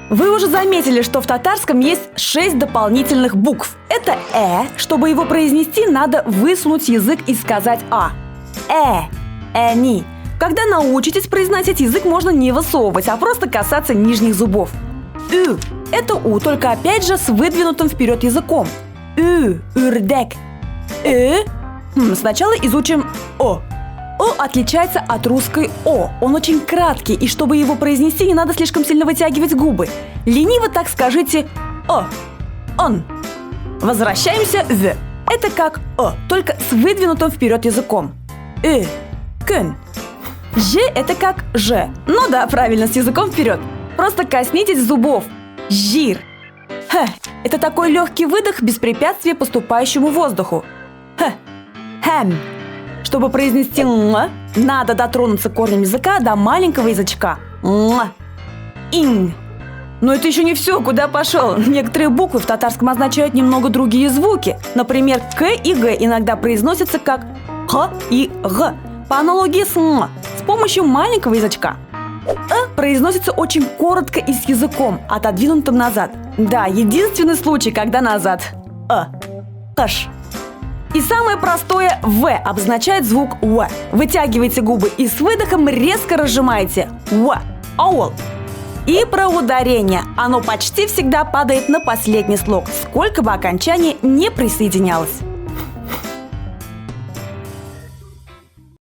Вы уже заметили, что в татарском есть 6 дополнительных букв. Это чтобы его произнести, надо высунуть язык и сказать а. Эни. Когда научитесь произносить, язык можно не высовывать, а просто касаться нижних зубов. Это у, только опять же с выдвинутым вперед языком. Урдек. Сначала изучим о. О отличается от русской о. Он очень краткий, и чтобы его произнести, не надо слишком сильно вытягивать губы. Лениво так скажите о. Он. Возвращаемся в. Это как о, только с выдвинутым вперед языком. Кын. Ж это как ж. Ну да, правильно, с языком вперед. Просто коснитесь зубов. Жир. Это такой легкий выдох без препятствия поступающему воздуху. Хэм. Чтобы произнести «м», надо дотронуться корнем языка до маленького язычка. Инг. Но это еще не все, куда пошел. Некоторые буквы в татарском означают немного другие звуки. Например, К и Г иногда произносятся как Х и Г. По аналогии с «м», с помощью маленького язычка. Произносится очень коротко и с языком, отодвинутым назад. Да, единственный случай, когда назад. Аш. И самое простое «в» обозначает звук «в». Вытягивайте губы и с выдохом резко разжимаете «в». Аол. И про ударение. Оно почти всегда падает на последний слог, сколько бы окончание не присоединялось.